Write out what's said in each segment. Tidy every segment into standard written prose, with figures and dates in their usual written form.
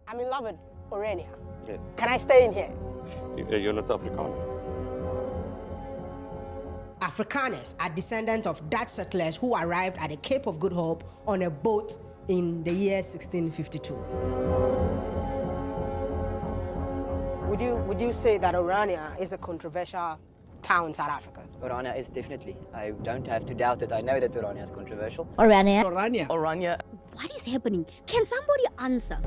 I'm in love with Orania. Yes. Can I stay in here? You're not Afrikaner. Afrikaners are descendants of Dutch settlers who arrived at the Cape of Good Hope on a boat in the year 1652. Would you say that Orania is a controversial town in South Africa? Orania is definitely. I don't have to doubt it. I know that Orania is controversial. Orania. What is happening? Can somebody answer?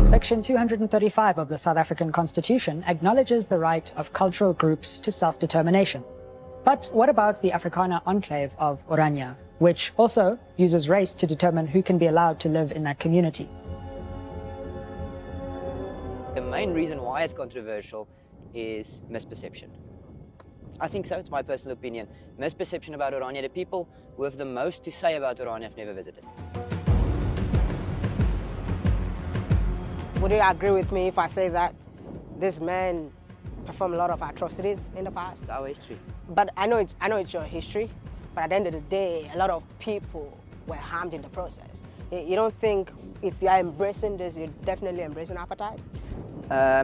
Section 235 of the South African Constitution acknowledges the right of cultural groups to self-determination. But what about the Afrikaner enclave of Orania, which also uses race to determine who can be allowed to live in that community? The main reason why it's controversial is misperception. I think so, it's my personal opinion. Misperception about Orania. The people who have the most to say about Orania have never visited. Would you agree with me if I say that this man performed a lot of atrocities in the past? It's our history. But I know it's your history, but at the end of the day, a lot of people were harmed in the process. You don't think if you are embracing this, you're definitely embracing apartheid?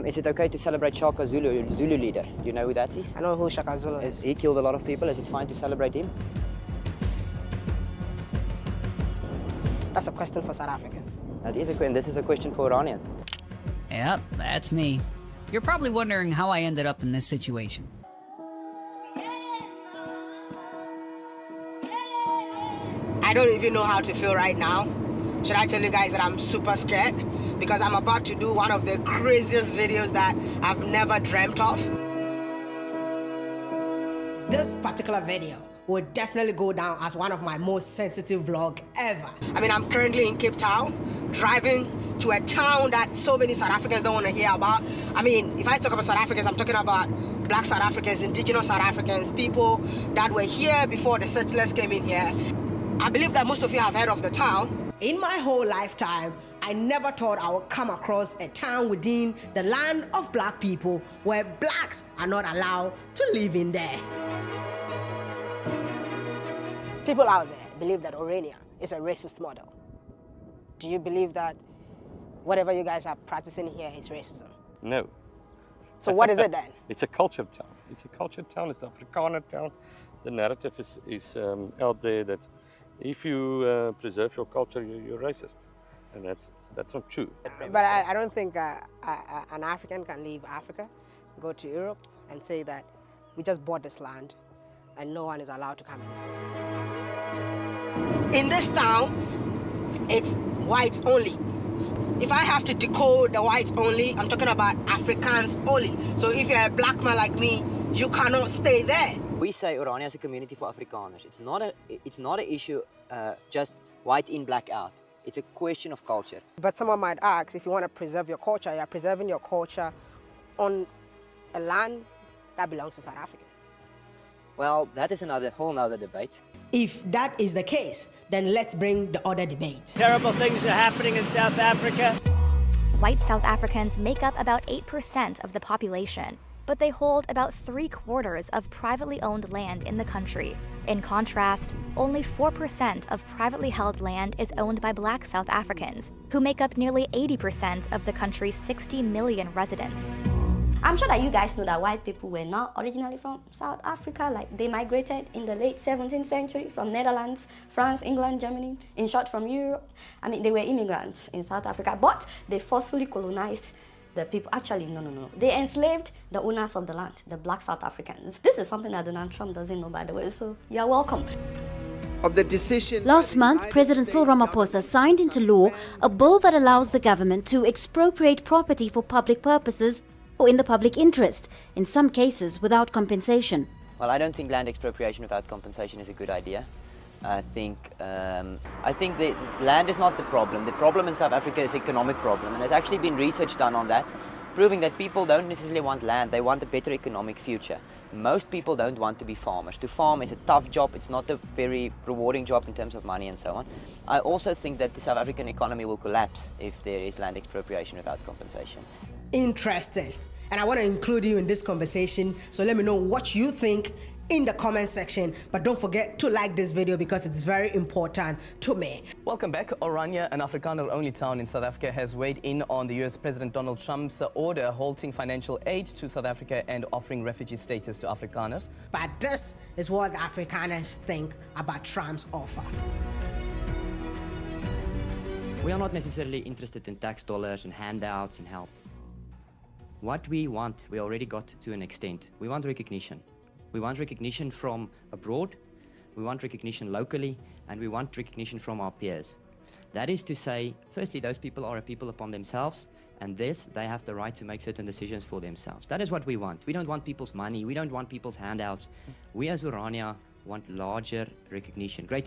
Is it okay to celebrate Shaka Zulu leader? Do you know who that is? I know who Shaka Zulu is. He killed a lot of people. Is it fine to celebrate him? That's a question for South Africans. That is a question. This is a question for Oranians. Yep, that's me. You're probably wondering how I ended up in this situation. I don't even know how to feel right now. Should I tell you guys that I'm super scared? Because I'm about to do one of the craziest videos that I've never dreamt of. This particular video will definitely go down as one of my most sensitive vlogs ever. I mean, I'm currently in Cape Town, driving to a town that so many South Africans don't want to hear about. I mean, if I talk about South Africans, I'm talking about Black South Africans, indigenous South Africans, people that were here before the settlers came in here. I believe that most of you have heard of the town. In my whole lifetime, I never thought I would come across a town within the land of Black people where Blacks are not allowed to live in there. People out there believe that Orania is a racist model. Do you believe that whatever you guys are practicing here is racism? No. So what is it then? It's a culture town. It's a culture town. It's an Afrikaner town. The narrative is out there that if you preserve your culture, you're racist. And that's not true. But I don't think an African can leave Africa, go to Europe, and say that we just bought this land and no one is allowed to come in. In this town, it's whites only. If I have to decode the whites only, I'm talking about Africans only. So if you're a Black man like me, you cannot stay there. We say Orania is a community for Afrikaners. It's not an issue just white in, Black out. It's a question of culture. But someone might ask, if you want to preserve your culture, you're preserving your culture on a land that belongs to South Africans. Well, that is whole other debate. If that is the case, then let's bring the other debate. Terrible things are happening in South Africa. White South Africans make up about 8% of the population, but they hold about 3/4 of privately owned land in the country. In contrast, only 4% of privately held land is owned by Black South Africans, who make up nearly 80% of the country's 60 million residents. I'm sure that you guys know that white people were not originally from South Africa. Like, they migrated in the late 17th century from Netherlands, France, England, Germany, in short from Europe. I mean, they were immigrants in South Africa, but they forcefully colonized the people. Actually, no. They enslaved the owners of the land, the Black South Africans. This is something that Donald Trump doesn't know, by the way, so you're welcome. Of the decision. Last month, President Cyril Ramaphosa signed into law a bill that allows the government to expropriate property for public purposes or in the public interest, in some cases without compensation. Well, I don't think land expropriation without compensation is a good idea. I think the land is not the problem. The problem in South Africa is economic problem, and there's actually been research done on that, proving that people don't necessarily want land, they want a better economic future. Most people don't want to be farmers. To farm is a tough job, it's not a very rewarding job in terms of money and so on. I also think that the South African economy will collapse if there is land expropriation without compensation. Interesting. And I want to include you in this conversation, so let me know what you think in the comment section. But don't forget to like this video because it's very important to me. Welcome back. Orania, an Afrikaner-only town in South Africa, has weighed in on the US President Donald Trump's order halting financial aid to South Africa and offering refugee status to Afrikaners. But this is what the Afrikaners think about Trump's offer. We are not necessarily interested in tax dollars and handouts and help. What we want, we already got to an extent. We want recognition. We want recognition from abroad, we want recognition locally, and we want recognition from our peers. That is to say, firstly, those people are a people upon themselves, and this, they have the right to make certain decisions for themselves. That is what we want. We don't want people's money, we don't want people's handouts. We as Orania want larger recognition. Great